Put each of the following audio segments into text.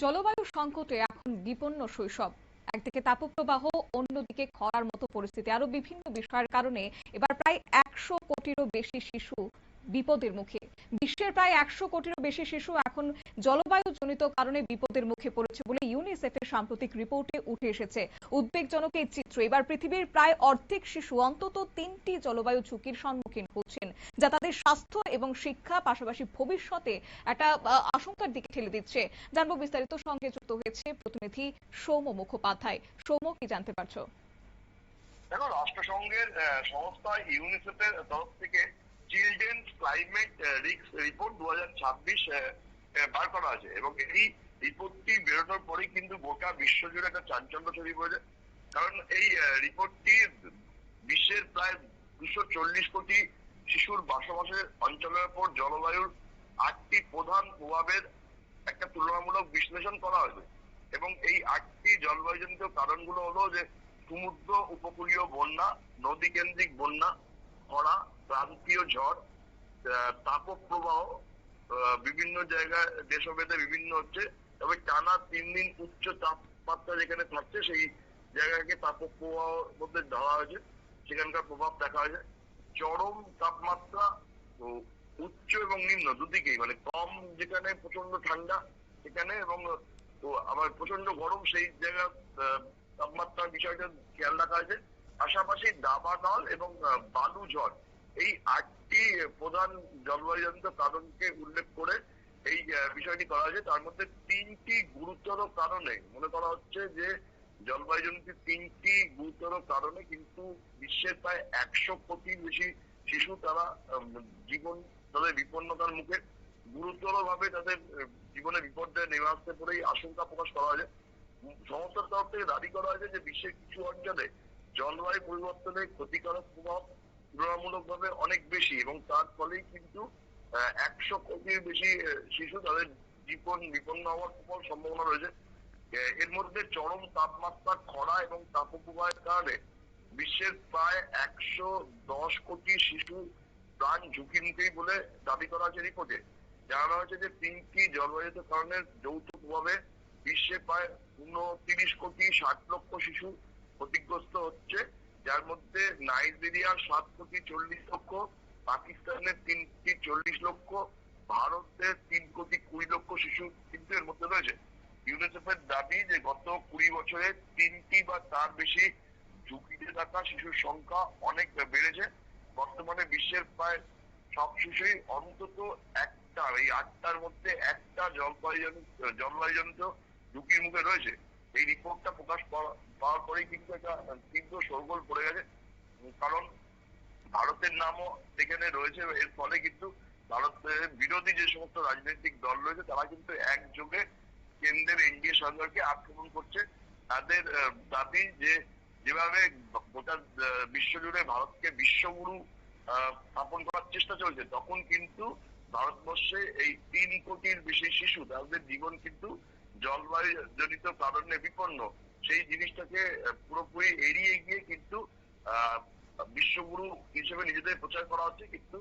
জলবায়ু সংকটে এখন বিপন্ন শৈশব। একদিকে তাপপ্রবাহ, অন্যদিকে খরার মতো পরিস্থিতি, আরো বিভিন্ন বিষয়ের কারণে এবার প্রায় 100 কোটিরও বেশি শিশু বিপদের মুখে। বিশ্বের প্রায় 100 কোটিরও বেশি শিশু এখন জলবায়ু জনিত কারণে বিপদের মুখে পড়েছে বলে ইউনিসেফের সাম্প্রতিক রিপোর্টে উঠে এসেছে। উদ্বেগজনক এই চিত্র। এবার পৃথিবীর প্রায় অর্ধেক শিশু অন্তত 3টি জলবায়ু ঝুঁকির সম্মুখীন হচ্ছেন, যা তাদের স্বাস্থ্য এবং শিক্ষা, পাশাপাশি ভবিষ্যতে একটা আশঙ্কার দিকে ঠেলে দিচ্ছে। জানবো বিস্তারিত, সঙ্গে যুক্ত হয়েছে প্রতিনিধি সৌম্য মুখোপাধ্যায়। সৌম্য, কি জানতে পারছো? দেখো, রাষ্ট্রসংঘের সংস্থা ইউনিসেফের তরফ থেকে চিলড্রেন্স ক্লাইমেট রিস্ক রিপোর্ট 2026 বার করা হয়েছে এবং এই রিপোর্টটি বেরোনোর পরেই কিন্তু গোটা বিশ্বজুড়ে একটা চাঞ্চল্য ছড়িয়ে পড়েছে। কারণ এই রিপোর্টটি বিশ্বের প্রায় 240 কোটি শিশুর বসবাসের অঞ্চলের উপর জলবায়ুর 8টি প্রধান প্রভাবের একটা তুলনামূলক বিশ্লেষণ করা হয়েছে। এবং এই 8টি জলবায়ুজনিত কারণগুলো হলো যে সমুদ্র উপকূলীয় বন্যা, নদী কেন্দ্রিক বন্যা, খরা, ক্রান্তীয় ঝড়, তাপপ্রবাহ, বিভিন্ন জায়গায় দেশভেদে বিভিন্ন হচ্ছে। তবে টানা 3 দিন উচ্চ তাপমাত্রা যেখানে থাকছে সেই জায়গাকে তাপপ্রবাহ মধ্যে ধরা হয়েছে, সেখানকার প্রভাব দেখা হয়েছে। চরম তাপমাত্রা ও উচ্চ এবং নিম্ন দুদিকেই, মানে কম যেখানে প্রচন্ড ঠান্ডা সেখানে, এবং আবার প্রচন্ড গরম সেই জায়গার তাপমাত্রার বিষয়টা খেয়াল রাখা হয়েছে। পাশাপাশি দাবানল এবং বালু ঝড়, এই 8টি প্রধান জলবায়ুজনিত কারণকে উল্লেখ করে এই বিষয়টি করা হয়েছে। তার মধ্যে 3টি গুরুতর কারণে মনে করা হচ্ছে যে জলবায়ুজনিত 3টি গুরুতর কারণে কিন্তু বিশ্বের প্রায় 100 কোটির বেশি শিশু তারা জীবন তাদের বিপন্নতার মুখে, গুরুতর ভাবে তাদের জীবনে বিপর্যয় নেমে আসতে পড়েই আশঙ্কা প্রকাশ করা হয়েছে। সংস্থার তরফ থেকে দাবি করা হয়েছে যে বিশ্বের কিছু অঞ্চলে জলবায়ু পরিবর্তনের ক্ষতিকারক প্রভাব তুলনামূলকভাবে অনেক বেশি এবং তার ফলেই কিন্তু 100 কোটির বেশি শিশু তাদের জীবন বিপন্ন হওয়ার প্রবল সম্ভাবনা রয়েছে। এর মধ্যে চরম তাপমাত্রা, খরা এবং তাপপ্রবাহের কারণে বিশ্বের প্রায় 110 কোটি শিশু প্রাণ ঝুঁকির মুখেই বলে দাবি করা হয়েছে রিপোর্টে। জানানো হয়েছে যে 3টি জলবায়ুজনিত কারণের যৌথ প্রভাবে বিশ্বে প্রায় 29 কোটি 60 লক্ষ শিশু ক্ষতিগ্রস্ত হচ্ছে, যার মধ্যে নাইজেরিয়ার 7 কোটি 40 লক্ষ, পাকিস্তানের 3 কোটি 40 লক্ষ, ভারতের 3 কোটি 20 লক্ষ শিশু কিন্তু এর মধ্যে রয়েছে। ইউনিসেফের দাবি যে গত 20 বছরে 3টি বা তার বেশি ঝুঁকিতে থাকা শিশুর সংখ্যা অনেক বেড়েছে। বর্তমানে বিশ্বের প্রায় সব শিশুই অন্তত একটা, এই 8টার মধ্যে একটা জলবায়ুজনিত ঝুঁকির মুখে রয়েছে। এই রিপোর্টটা প্রকাশ পাওয়ার পরেই কিন্তু একটা তীব্র শোরগোল পড়ে গেছে। কারণ ভারতের নামও সেখানে রয়েছে। এর ফলে কিন্তু ভারতের বিরোধী যে সমস্ত রাজনৈতিক দল রয়েছে তারা কিন্তু একযোগে কেন্দ্রের এনডিএ সরকারকে আক্রমণ করছে। তাদের দাবি যে যেভাবে গোটা বিশ্বজুড়ে ভারতকে বিশ্বগুরু স্থাপন করার চেষ্টা চলছে, তখন কিন্তু ভারতবর্ষে এই 3 কোটির বেশি শিশু তাদের জীবন কিন্তু জলবায়ু জনিত কারণে বিপন্ন। সেই জিনিসটাকে পুরোপুরি এড়িয়ে গিয়ে কিন্তু বিশ্বগুরু হিসেবে নিজেদের প্রচার করা হচ্ছে, কিন্তু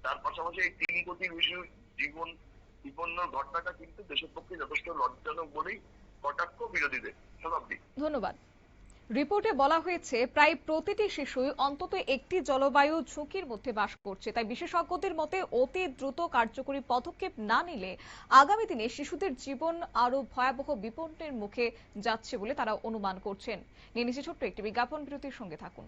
তার পাশাপাশি এই 3 কোটির বেশি জীবন বিপন্নর ঘটনাটা কিন্তু দেশের পক্ষে যথেষ্ট লজ্জাজনক বলেই কটাক্ষ বিরোধীদের। শতাব্দী। ধন্যবাদ। রিপোর্টে বলা হয়েছে প্রায় প্রতিটি শিশুই অন্তত একটি জলবায়ু ঝুঁকির মধ্যে বাস করছে। তাই বিশেষজ্ঞদের মতে অতি দ্রুত কার্যকরী পদক্ষেপ না নিলে আগামী দিনে শিশুদের জীবন আরো ভয়াবহ বিপন্নের মুখে যাচ্ছে বলে তারা অনুমান করছেন। নিয়ে নিচ্ছে ছোট্ট একটি বিজ্ঞাপন বিরতির, সঙ্গে থাকুন।